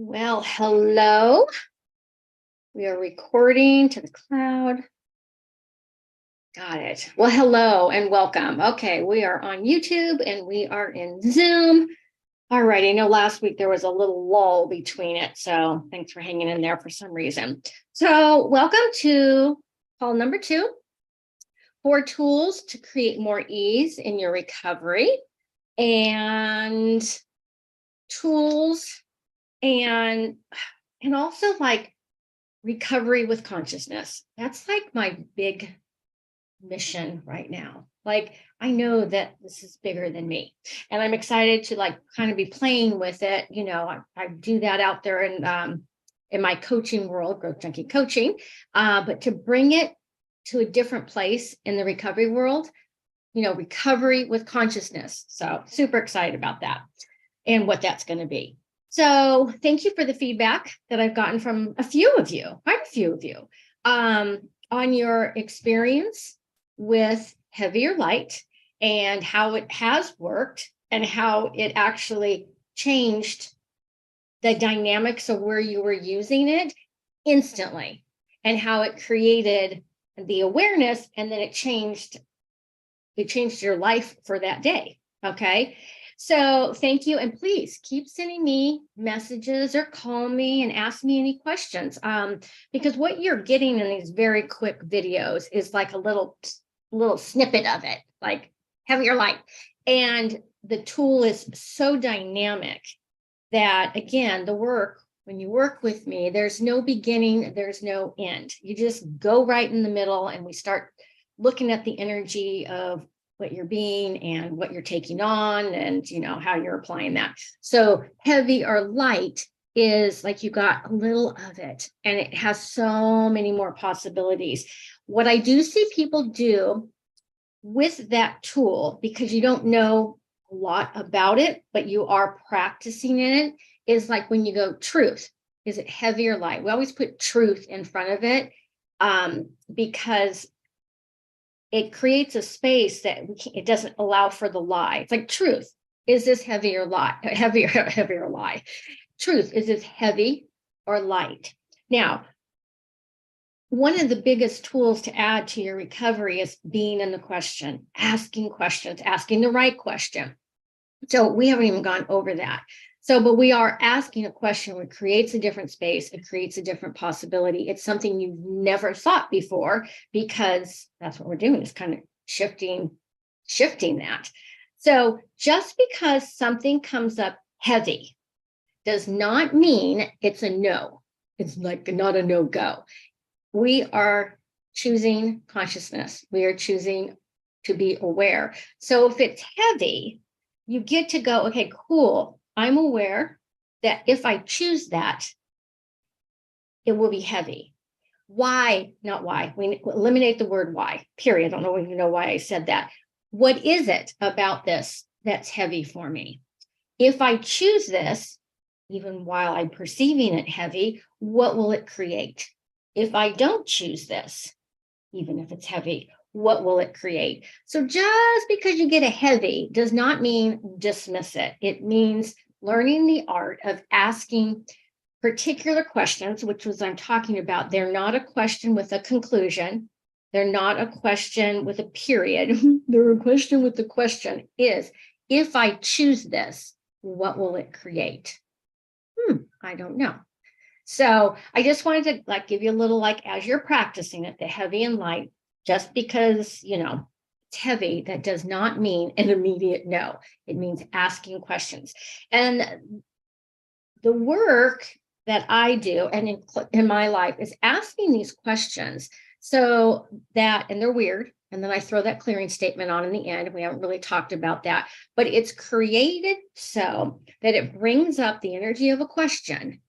Well, hello. We are recording to the cloud. Got it. Well, hello and welcome. Okay, we are on YouTube and we are in Zoom. All right, I know last week there was a little lull between it, so thanks for hanging in there for some reason. So welcome to call number 2, 4 tools to create more ease in your recovery, and tools and also like recovery with consciousness. That's like my big mission right now. Like, I know that this is bigger than me, and I'm excited to like kind of be playing with it. I do that out there in my coaching world, Growth Junkie coaching, but to bring it to a different place in the recovery world, recovery with consciousness. So super excited about that and what that's going to be. So thank you for the feedback that I've gotten from a few of you, quite a few of you, on your experience with heavy or light and how it has worked and how it actually changed the dynamics of where you were using it instantly, and how it created the awareness, and then it changed your life for that day. Okay. So thank you. And please keep sending me messages or call me and ask me any questions. Because what you're getting in these very quick videos is like a little snippet of it, like heavy or light. And the tool is so dynamic that, again, when you work with me, there's no beginning, there's no end. You just go right in the middle, and we start looking at the energy of what you're being and what you're taking on, and how you're applying that. So heavy or light is like you got a little of it, and it has so many more possibilities. What I do see people do with that tool, because you don't know a lot about it, but you are practicing in it, is like when you go truth. Is it heavy or light? We always put truth in front of it, because it creates a space that it doesn't allow for the lie. It's like truth. Is this heavy or light? Heavy or lie? Truth. Is this heavy or light? Now, one of the biggest tools to add to your recovery is being in the question, asking questions, asking the right question. So we haven't even gone over that. But we are asking a question which creates a different space. It creates a different possibility. It's something you've never thought before, because that's what we're doing, is kind of shifting that. So just because something comes up heavy does not mean it's a no. It's like not a no-go. We are choosing consciousness. We are choosing to be aware. So if it's heavy, you get to go, okay, cool. I'm aware that if I choose that, it will be heavy. Why? Not why. We eliminate the word why, period. I don't even know why I said that. What is it about this that's heavy for me? If I choose this, even while I'm perceiving it heavy, what will it create? If I don't choose this, even if it's heavy, what will it create? So just because you get a heavy does not mean dismiss it. It means learning the art of asking particular questions, which was I'm talking about. They're not a question with a conclusion. They're not a question with a period. They're a question with the question is, if I choose this, what will it create? I don't know. So I just wanted to give you a little, as you're practicing it, the heavy and light. Just because, it's heavy, that does not mean an immediate no. It means asking questions. And the work that I do and in my life is asking these questions so that, and they're weird, and then I throw that clearing statement on in the end. We haven't really talked about that, but it's created so that it brings up the energy of a question,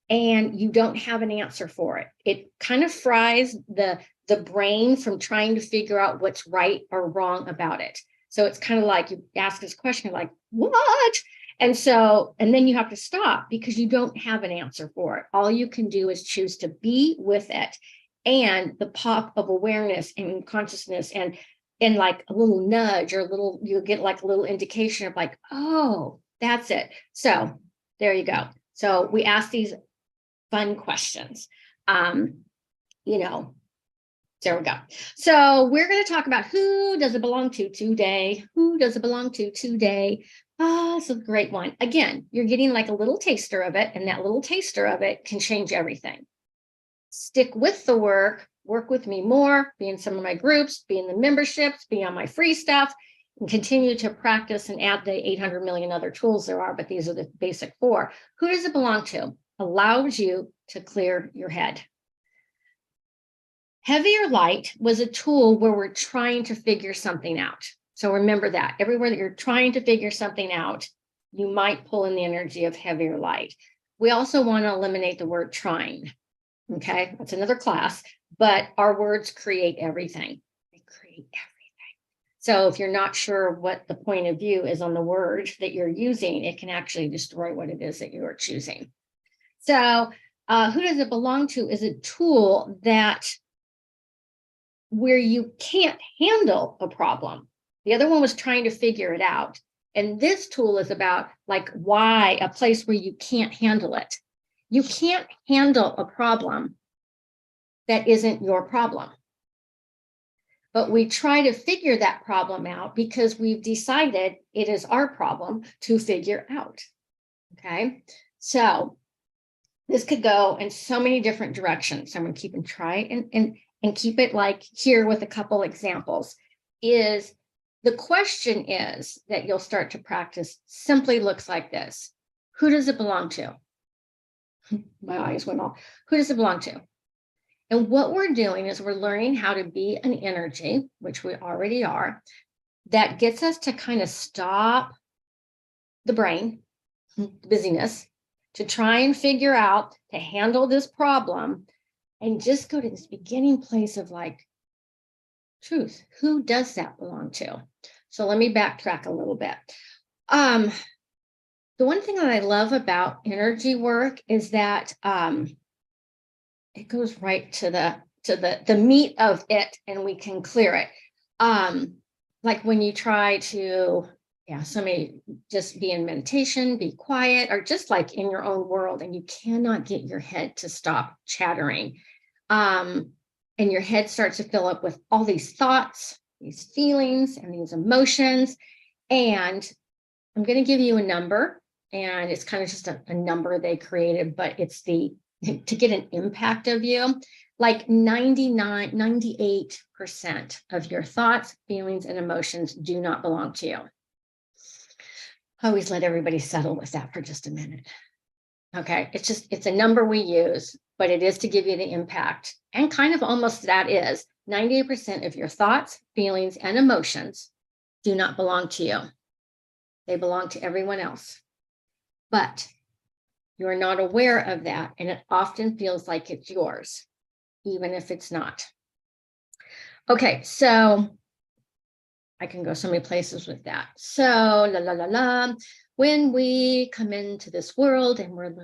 and you don't have an answer for it. It kind of fries the brain from trying to figure out what's right or wrong about it. So it's kind of like you ask this question, you're like, what? And then you have to stop because you don't have an answer for it. All you can do is choose to be with it, and the pop of awareness and consciousness, and like a little nudge or you'll get like a little indication of like, oh, that's it. So there you go. So we ask these fun questions. There we go. So we're going to talk about who does it belong to today? Who does it belong to today? It's a great one. Again, you're getting like a little taster of it, and that little taster of it can change everything. Stick with the work with me more, be in some of my groups, be in the memberships, be on my free stuff, and continue to practice and add the 800 million other tools there are, but these are the basic 4. Who does it belong to? Allows you to clear your head. Heavy or light was a tool where we're trying to figure something out. So remember that everywhere that you're trying to figure something out, you might pull in the energy of heavy or light. We also want to eliminate the word trying. Okay, that's another class, but our words create everything. They create everything. So if you're not sure what the point of view is on the word that you're using, it can actually destroy what it is that you are choosing. So who does it belong to is a tool that where you can't handle a problem. The other one was trying to figure it out. And this tool is about like why, a place where you can't handle it. You can't handle a problem that isn't your problem. But we try to figure that problem out because we've decided it is our problem to figure out. Okay, so this could go in so many different directions. I'm going to keep and try and keep it like here with a couple examples. Is the question is that you'll start to practice simply looks like this. Who does it belong to? My eyes went off. Who does it belong to? And what we're doing is we're learning how to be an energy, which we already are, that gets us to kind of stop the brain, busyness, to try and figure out, to handle this problem, and just go to this beginning place of like truth. Who does that belong to? So let me backtrack a little bit. The one thing that I love about energy work is that it goes right to the meat of it, and we can clear it. Like when you try to, somebody just be in meditation, be quiet, or just like in your own world, and you cannot get your head to stop chattering. And your head starts to fill up with all these thoughts, these feelings, and these emotions. And I'm going to give you a number, and it's kind of just a number they created, but it's to get an impact of you, like 98% of your thoughts, feelings, and emotions do not belong to you. I always let everybody settle with that for just a minute. Okay, it's a number we use, but it is to give you the impact. And kind of almost that is 98% of your thoughts, feelings, and emotions do not belong to you. They belong to everyone else. But you are not aware of that, and it often feels like it's yours, even if it's not. Okay, so I can go so many places with that. So when we come into this world and we're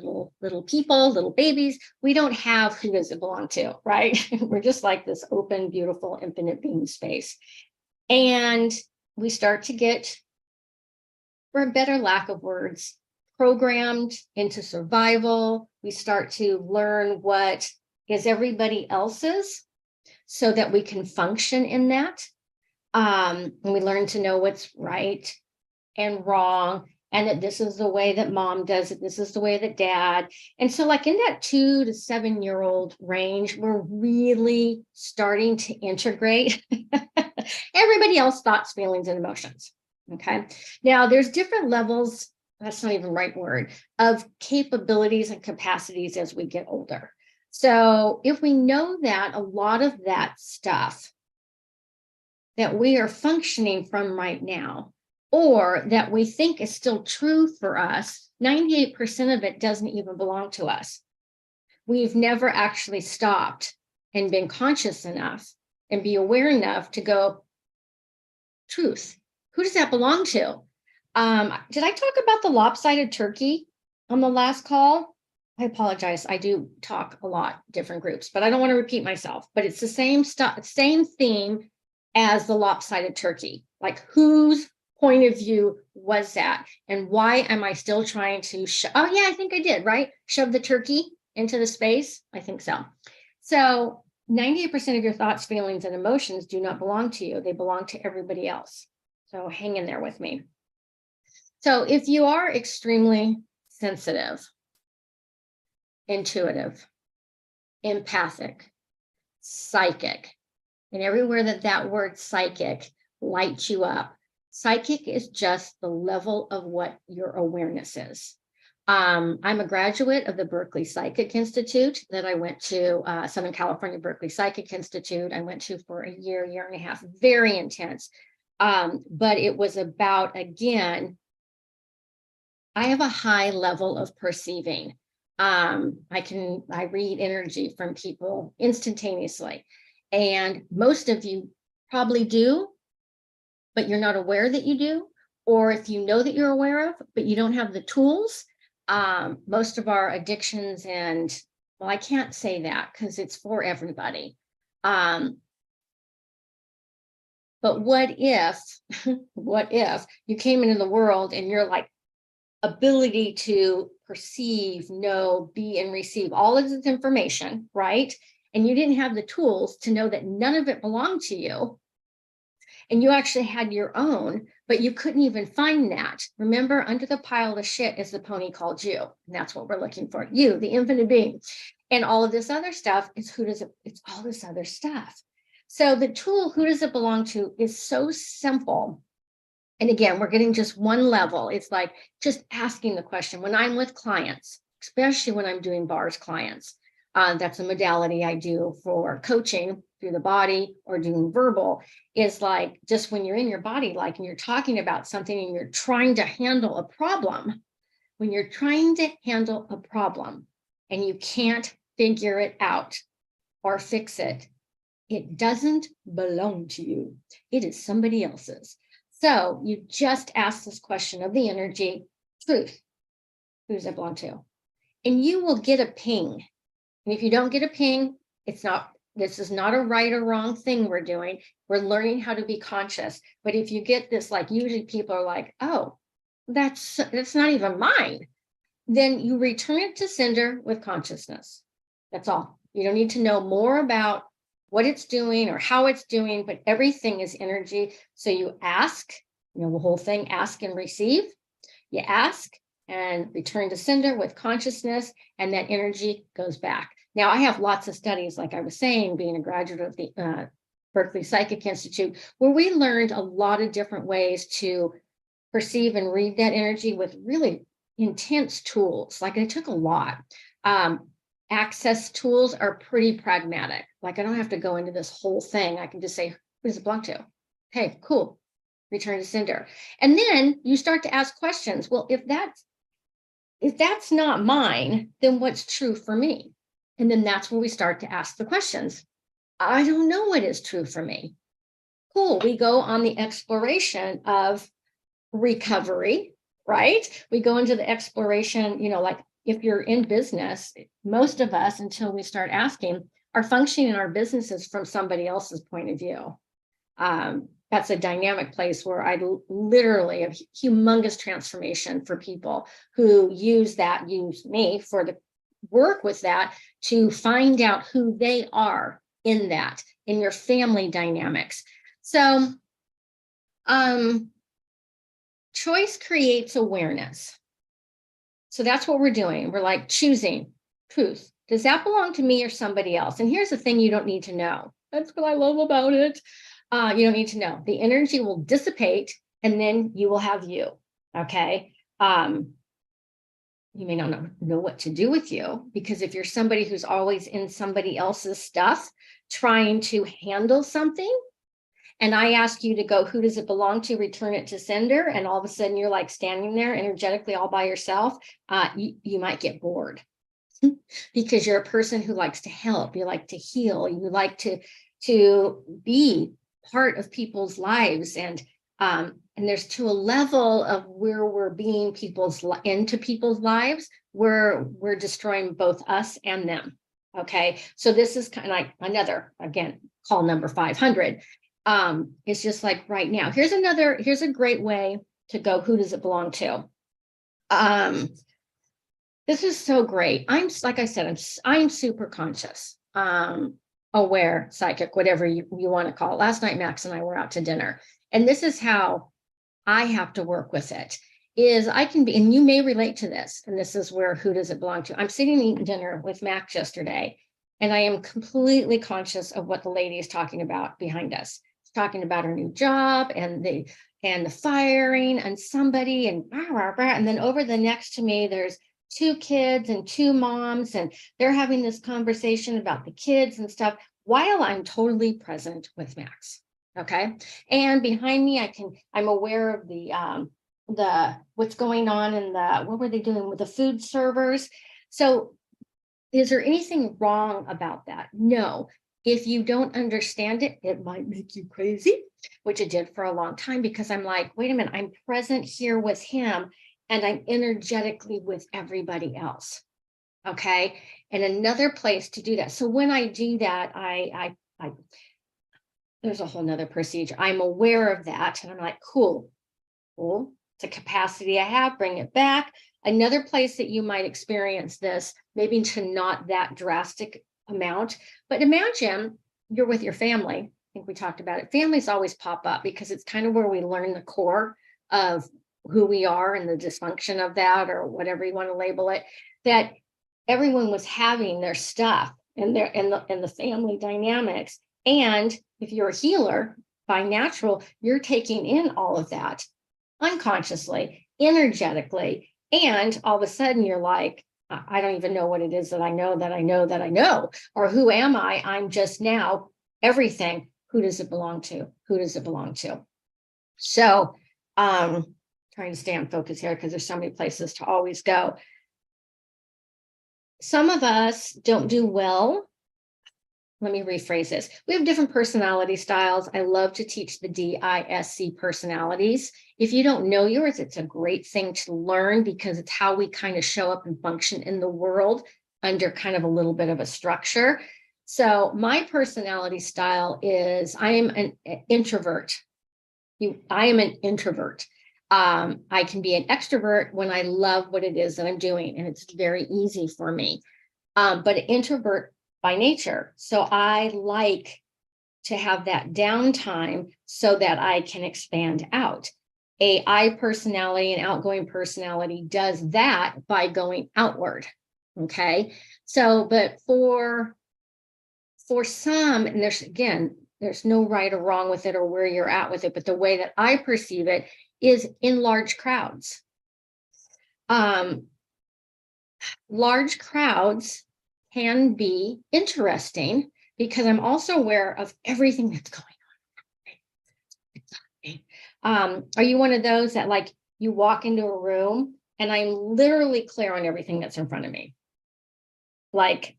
little people, little babies, we don't have who does it belong to, right? We're just like this open, beautiful, infinite being space. And we start to get, for a better lack of words, programmed into survival. We start to learn what is everybody else's so that we can function in that. And we learn to know what's right and wrong, and that this is the way that mom does it. This is the way that dad. And so like in that 2 to 7 year old range, we're really starting to integrate everybody else's thoughts, feelings, and emotions. Okay. Now there's different levels, that's not even the right word, of capabilities and capacities as we get older. So if we know that a lot of that stuff that we are functioning from right now, or that we think is still true for us, 98% of it doesn't even belong to us. We've never actually stopped and been conscious enough and be aware enough to go, truth, who does that belong to? Did I talk about the lopsided turkey on the last call? I apologize. I do talk a lot, different groups, but I don't want to repeat myself. But it's the same stuff, same theme as the lopsided turkey. Like whose point of view was that? And why am I still trying to, oh yeah, I think I did, right? Shove the turkey into the space? I think so. So 98% of your thoughts, feelings, and emotions do not belong to you. They belong to everybody else. So hang in there with me. So if you are extremely sensitive, intuitive, empathic, psychic, and everywhere that word psychic lights you up, psychic is just the level of what your awareness is. I'm a graduate of the Berkeley Psychic Institute that I went to, Southern California Berkeley Psychic Institute. I went to for a year and a half, very intense. But it was about, again, I have a high level of perceiving. I read energy from people instantaneously. And most of you probably do, but you're not aware that you do. Or if you know that you're aware of, but you don't have the tools. Most of our addictions and, well, I can't say that because it's for everybody. But what if you came into the world and your like ability to perceive, know, be, and receive all of this information, right? And you didn't have the tools to know that none of it belonged to you. And you actually had your own, but you couldn't even find that. Remember, under the pile of shit is the pony called you. And that's what we're looking for. You, the infinite being. And all of this other stuff is it's all this other stuff. So the tool, who does it belong to, is so simple. And again, we're getting just one level. It's like just asking the question. When I'm with clients, especially when I'm doing bars clients, that's a modality I do for coaching through the body or doing verbal, is like just when you're in your body, like, and you're talking about something and you're trying to handle a problem, when you're trying to handle a problem and you can't figure it out or fix it, it doesn't belong to you. It is somebody else's. So you just ask this question of the energy, truth, who does it belong to? And you will get a ping. And if you don't get a ping, this is not a right or wrong thing we're doing. We're learning how to be conscious. But if you get this, like usually people are like, oh, that's not even mine. Then you return it to sender with consciousness. That's all. You don't need to know more about what it's doing or how it's doing, but everything is energy. So you ask, the whole thing, ask and receive. You ask and return to sender with consciousness, and that energy goes back. Now, I have lots of studies, like I was saying, being a graduate of the Berkeley Psychic Institute, where we learned a lot of different ways to perceive and read that energy with really intense tools. Like it took a lot. Access tools are pretty pragmatic. Like I don't have to go into this whole thing. I can just say, who does it belong to? Okay, cool. Return to sender. And then you start to ask questions. Well, if that's not mine, then what's true for me? And then that's where we start to ask the questions. I don't know what is true for me. Cool. We go on the exploration of recovery, right? We go into the exploration, like if you're in business, most of us, until we start asking, are functioning in our businesses from somebody else's point of view. That's a dynamic place where I literally have humongous transformation for people who use me for the work with that to find out who they are in your family dynamics. So choice creates awareness. So that's what we're doing. We're like choosing truth. Does that belong to me or somebody else? And here's the thing you don't need to know. That's what I love about it. You don't need to know. The energy will dissipate and then you will have you. Okay. You may not know what to do with you, because if you're somebody who's always in somebody else's stuff, trying to handle something, and I ask you to go, who does it belong to? Return it to sender. And all of a sudden you're like standing there energetically all by yourself. You might get bored because you're a person who likes to help. You like to heal. You like to be part of people's lives. And there's to a level of where we're being into people's lives, where we're destroying both us and them. Okay. So this is kind of like another, again, call number 500. It's just like right now. Here's a great way to go. Who does it belong to? This is so great. Like I said, I'm super conscious, aware, psychic, whatever you want to call it. Last night, Max and I were out to dinner, and this is how I have to work with it. Is I can be, and you may relate to this, and this is where who does it belong to? I'm sitting eating dinner with Max yesterday, and I am completely conscious of what the lady is talking about behind us. She's talking about her new job and the firing and somebody and blah, blah, blah. And then over the next to me, there's 2 kids and 2 moms, and they're having this conversation about the kids and stuff while I'm totally present with Max. Okay. And behind me, I'm aware of the what's going on in what were they doing with the food servers? So is there anything wrong about that? No. If you don't understand it, it might make you crazy, which it did for a long time, because I'm like, wait a minute, I'm present here with him and I'm energetically with everybody else. Okay. And another place to do that. So when I do that, I there's a whole nother procedure. I'm aware of that. And I'm like, cool. It's a capacity I have, bring it back. Another place that you might experience this, maybe to not that drastic amount, but imagine you're with your family. I think we talked about it. Families always pop up because it's kind of where we learn the core of who we are and the dysfunction of that, or whatever you want to label it, that everyone was having their stuff and the family dynamics. And if you're a healer by natural, you're taking in all of that unconsciously, energetically, and all of a sudden you're like, I don't even know what it is that I know that I know that I know, or who am I? I'm just now everything. Who does it belong to? Who does it belong to? So trying to stay on focus here because there's so many places to always go. Some of us don't do well. Let me rephrase this. We have different personality styles. I love to teach the DISC personalities. If you don't know yours, it's a great thing to learn because it's how we kind of show up and function in the world under kind of a little bit of a structure. So my personality style is I am an introvert. I am an introvert. I can be an extrovert when I love what it is that I'm doing, and it's very easy for me. But an introvert by nature. So I like to have that downtime so that I can expand out. A I personality and outgoing personality does that by going outward. Okay. So, but for some, and there's no right or wrong with it or where you're at with it, but the way that I perceive it is in large crowds. Large crowds can be interesting because I'm also aware of everything that's going on. Are you one of those that like you walk into a room and I'm literally clear on everything that's in front of me? Like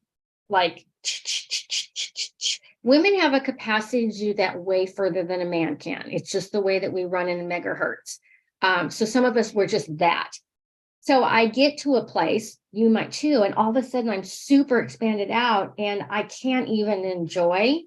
women have a capacity to do that way further than a man can. It's just the way that we run in megahertz. So some of us were just that. So I get to a place, you might too, and all of a sudden I'm super expanded out and I can't even enjoy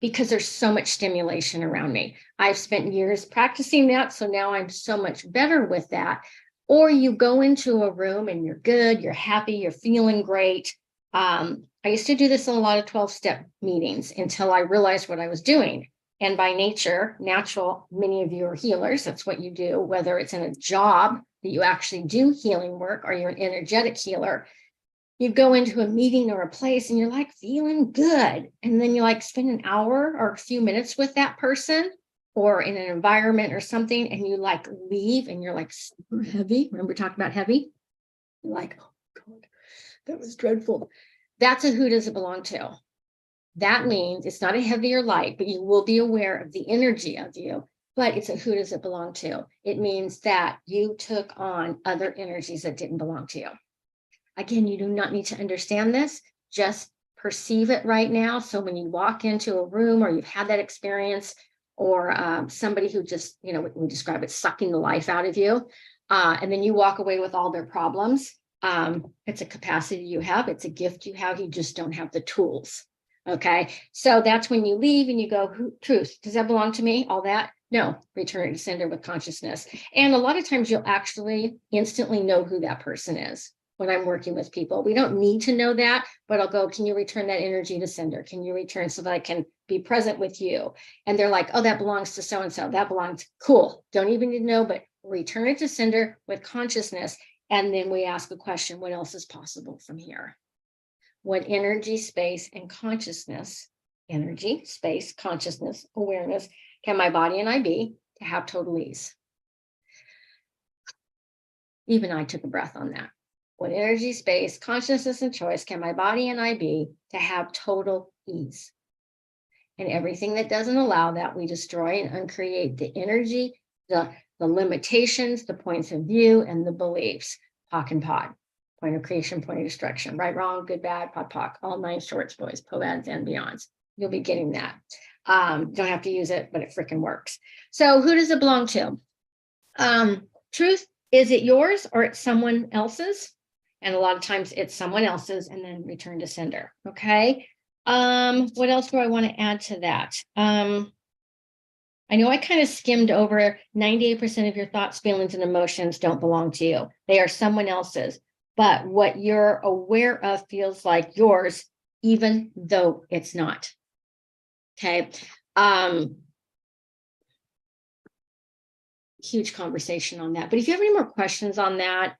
because there's so much stimulation around me. I've spent years practicing that, so now I'm so much better with that. Or you go into a room and you're good, you're happy, you're feeling great. I used to do this in a lot of 12-step meetings until I realized what I was doing. And by nature, natural, many of you are healers. That's what you do, whether it's in a job that you actually do healing work or you're an energetic healer. You go into a meeting or a place and you're like feeling good. And then you like spend an hour or a few minutes with that person or in an environment or something, and you like leave and you're like super heavy. Remember talking about heavy? You're like, oh God, that was dreadful. That's a who does it belong to? That means it's not a heavy or light, but you will be aware of the energy of you, but it's a who does it belong to? It means that you took on other energies that didn't belong to you. Again, you do not need to understand this, just perceive it right now. So when you walk into a room or you've had that experience or somebody who just, we describe it sucking the life out of you, and then you walk away with all their problems. It's a capacity you have. It's a gift you have. You just don't have the tools. Okay. So that's when you leave and you go, truth, does that belong to me? All that? No, return it to sender with consciousness. And a lot of times you'll actually instantly know who that person is when I'm working with people. We don't need to know that, but I'll go, can you return that energy to sender? Can you return so that I can be present with you? And they're like, oh, that belongs to so-and-so. That belongs, cool. Don't even need to know, but return it to sender with consciousness. And then we ask the question, what else is possible from here? What energy, space, and consciousness, energy, space, consciousness, awareness, can my body and I be to have total ease? Even I took a breath on that. What energy, space, consciousness, and choice can my body and I be to have total ease? And everything that doesn't allow that, we destroy and uncreate the energy, the limitations, the points of view, and the beliefs. Pock and pod. Point of creation, point of destruction, right, wrong, good, bad, pod, poc, all 9 shorts, boys, poads, and beyonds. You'll be getting that. Don't have to use it, but it freaking works. So who does it belong to? Truth, is it yours or it's someone else's? And a lot of times it's someone else's and then return to sender. Okay. What else do I want to add to that? I know I kind of skimmed over 98% of your thoughts, feelings, and emotions don't belong to you. They are someone else's. But what you're aware of feels like yours, even though it's not. Okay. Huge conversation on that. But if you have any more questions on that,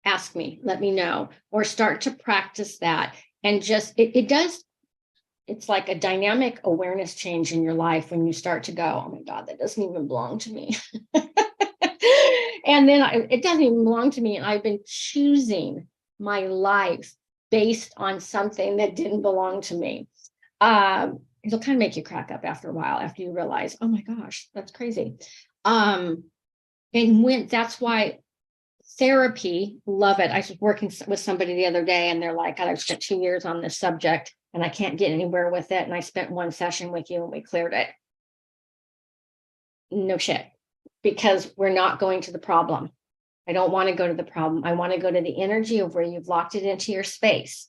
ask me, let me know, or start to practice that. And just, it's like a dynamic awareness change in your life when you start to go, oh my God, that doesn't even belong to me. And then it doesn't even belong to me. And I've been choosing my life based on something that didn't belong to me. It'll kind of make you crack up after a while, after you realize, oh my gosh, that's crazy. And when that's why therapy, love it. I was working with somebody the other day and they're like, God, I've spent 2 years on this subject and I can't get anywhere with it. And I spent 1 session with you and we cleared it. No shit, because we're not going to the problem. I don't want to go to the problem. I want to go to the energy of where you've locked it into your space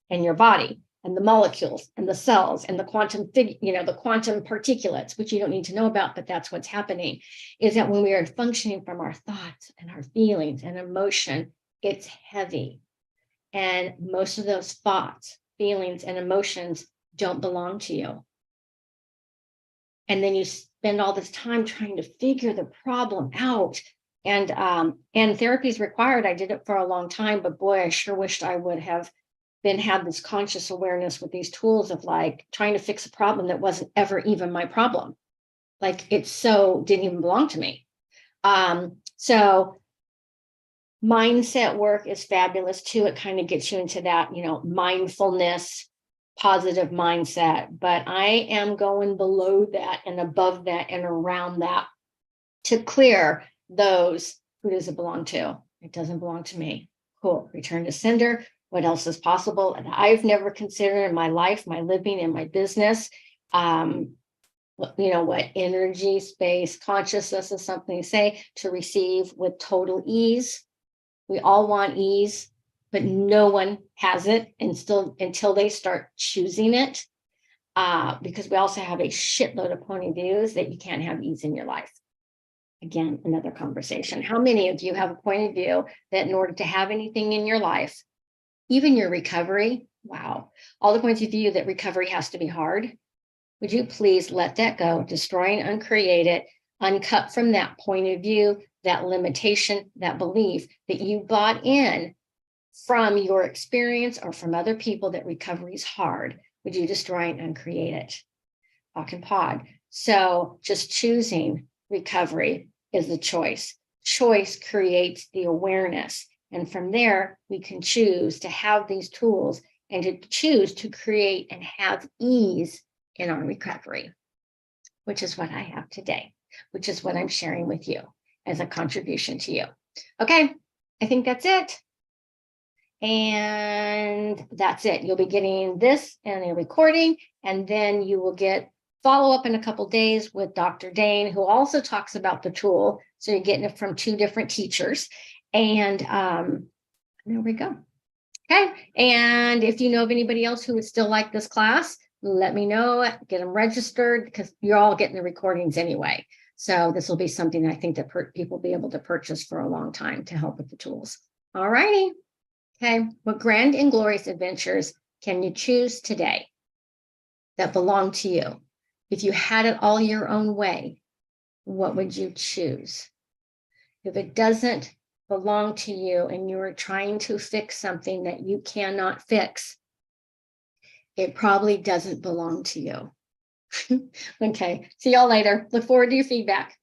and your body and the molecules and the cells and the quantum, the quantum particulates, which you don't need to know about, but that's what's happening, is that when we are functioning from our thoughts and our feelings and emotion, it's heavy. And most of those thoughts, feelings, and emotions don't belong to you. And then you spend all this time trying to figure the problem out. And therapy is required. I did it for a long time, but boy, I sure wished I would have had this conscious awareness with these tools of like trying to fix a problem that wasn't ever even my problem. Like it didn't even belong to me. So mindset work is fabulous too. It kind of gets you into that, mindfulness, positive mindset, but I am going below that and above that and around that to clear those. Who does it belong to? It doesn't belong to me. Cool. Return to sender. What else is possible? And I've never considered in my life, my living, and my business. What energy, space, consciousness is something to say to receive with total ease. We all want ease, but no one has it until they start choosing it. Because we also have a shitload of point of views that you can't have ease in your life. Again, another conversation. How many of you have a point of view that in order to have anything in your life, even your recovery, wow, all the points of view that recovery has to be hard, would you please let that go, destroy and uncreate it, uncut from that point of view, that limitation, that belief that you bought in from your experience or from other people that recovery is hard? Would you destroy and uncreate it? Pock and pod. So just choosing recovery is the choice. Choice creates the awareness. And from there, we can choose to have these tools and to choose to create and have ease in our recovery, which is what I have today, which is what I'm sharing with you as a contribution to you. Okay, I think that's it. And that's it. You'll be getting this in a recording, and then you will get follow up in a couple of days with Dr. Dane, who also talks about the tool. So you're getting it from 2 different teachers. And there we go. Okay. And if you know of anybody else who would still like this class, let me know, get them registered, because you're all getting the recordings anyway. So this will be something I think that people will be able to purchase for a long time to help with the tools. All righty. Okay. What grand and glorious adventures can you choose today that belong to you? If you had it all your own way, what would you choose? If it doesn't belong to you and you're trying to fix something that you cannot fix, it probably doesn't belong to you. Okay. See y'all later. Look forward to your feedback.